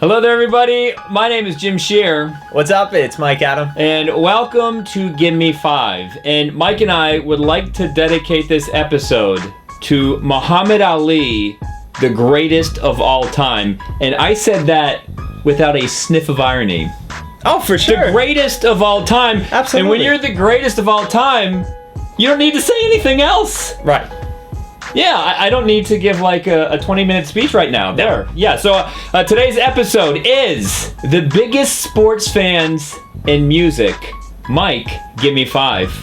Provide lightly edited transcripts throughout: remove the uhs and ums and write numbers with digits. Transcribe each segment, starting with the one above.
Hello there, everybody. My name is Jim Shear. What's up? It's Mike Adam. And welcome to Give Me Five. And Mike and I would like to dedicate this episode to Muhammad Ali, the greatest of all time. And I said that without a sniff of irony. Oh, for sure. The greatest of all time. Absolutely. And when you're the greatest of all time, you don't need to say anything else. Right. Yeah, I don't need to give like a 20-minute speech right now. There. Yeah, so today's episode is the biggest sports fans in music. Mike, give me five.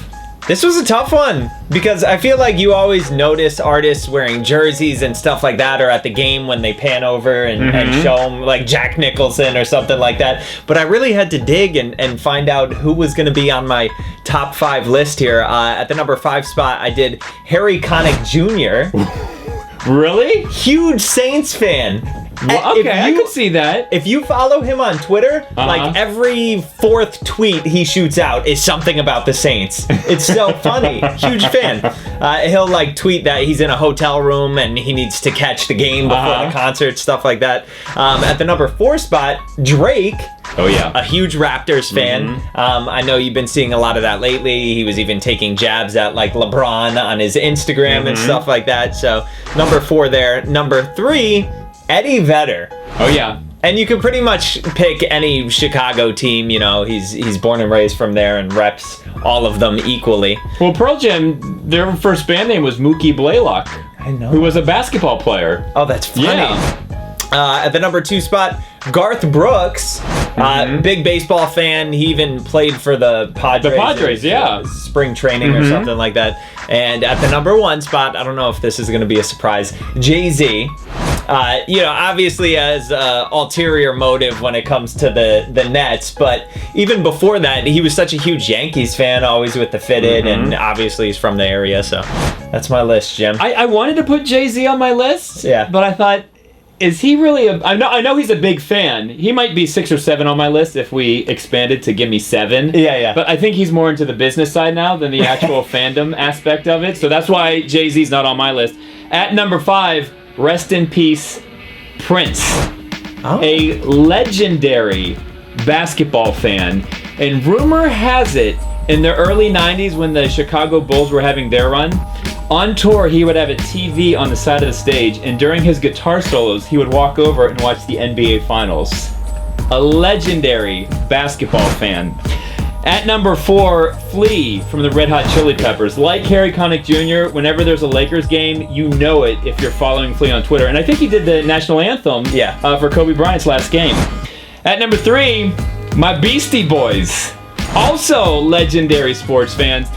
This was a tough one because I feel like you always notice artists wearing jerseys and stuff like that, or at the game when they pan over and show them, like Jack Nicholson or something like that. But I really had to dig and find out who was going to be on my top five list here. At the number 5 spot, I did Harry Connick Jr. Really? Huge Saints fan. Well, okay, I can see that. If you follow him on Twitter, like every 4th tweet he shoots out is something about the Saints. It's so funny. Huge fan. He'll like tweet that he's in a hotel room and he needs to catch the game before the concert, stuff like that. At the number 4 spot, Drake. Oh, yeah. A huge Raptors fan. I know you've been seeing a lot of that lately. He was even taking jabs at like LeBron on his Instagram and stuff like that. So number 4 there. Number 3, Eddie Vedder. Oh, yeah. And you can pretty much pick any Chicago team. You know, he's born and raised from there and reps all of them equally. Well, Pearl Jam, their first band name was Mookie Blaylock. I know. Who was a basketball player. Oh, that's funny. Yeah. At the number 2 spot, Garth Brooks. Big baseball fan. He even played for the Padres. The Padres, yeah. Spring training or something like that. And at the number 1 spot, I don't know if this is going to be a surprise, Jay-Z. Obviously has ulterior motive when it comes to the Nets, but even before that, he was such a huge Yankees fan, always with the fitted, and obviously he's from the area, so that's my list, Jim. I wanted to put Jay-Z on my list, but I thought, is he really I know he's a big fan. He might be 6 or 7 on my list if we expanded to give me 7. Yeah. But I think he's more into the business side now than the actual fandom aspect of it, so that's why Jay-Z's not on my list. At number 5, rest in peace, Prince. A legendary basketball fan. And rumor has it, in the early 90s when the Chicago Bulls were having their run, on tour he would have a TV on the side of the stage, and during his guitar solos he would walk over and watch the NBA Finals. A legendary basketball fan. At number 4, Flea from the Red Hot Chili Peppers. Like Harry Connick Jr., whenever there's a Lakers game, you know it if you're following Flea on Twitter. And I think he did the national anthem for Kobe Bryant's last game. At number 3, my Beastie Boys. Also legendary sports fans.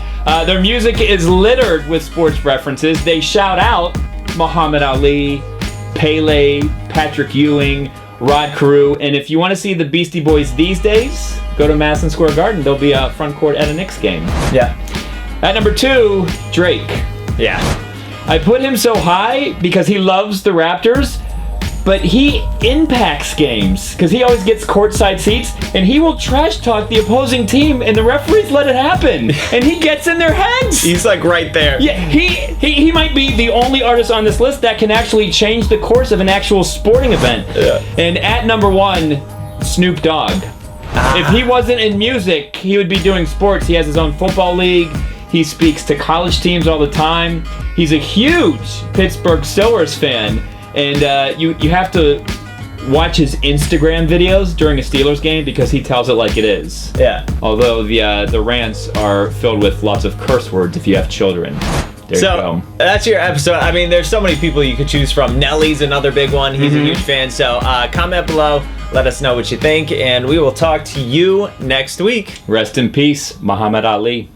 Their music is littered with sports references. They shout out Muhammad Ali, Pele, Patrick Ewing, Rod Carew. And if you want to see the Beastie Boys these days, go to Madison Square Garden. They'll be front court at a Knicks game. Yeah. At number 2, Drake. Yeah. I put him so high because he loves the Raptors, but he impacts games because he always gets courtside seats, and he will trash talk the opposing team, and the referees let it happen, and he gets in their heads. He's like right there. Yeah, he might be the only artist on this list that can actually change the course of an actual sporting event. Yeah. And at number 1, Snoop Dogg. If he wasn't in music, he would be doing sports. He has his own football league. He speaks to college teams all the time. He's a huge Pittsburgh Steelers fan. And you have to watch his Instagram videos during a Steelers game because he tells it like it is. Yeah. Although the rants are filled with lots of curse words if you have children. There you go. That's your episode. I mean, there's so many people you could choose from. Nelly's another big one. He's a huge fan. So comment below. Let us know what you think. And we will talk to you next week. Rest in peace, Muhammad Ali.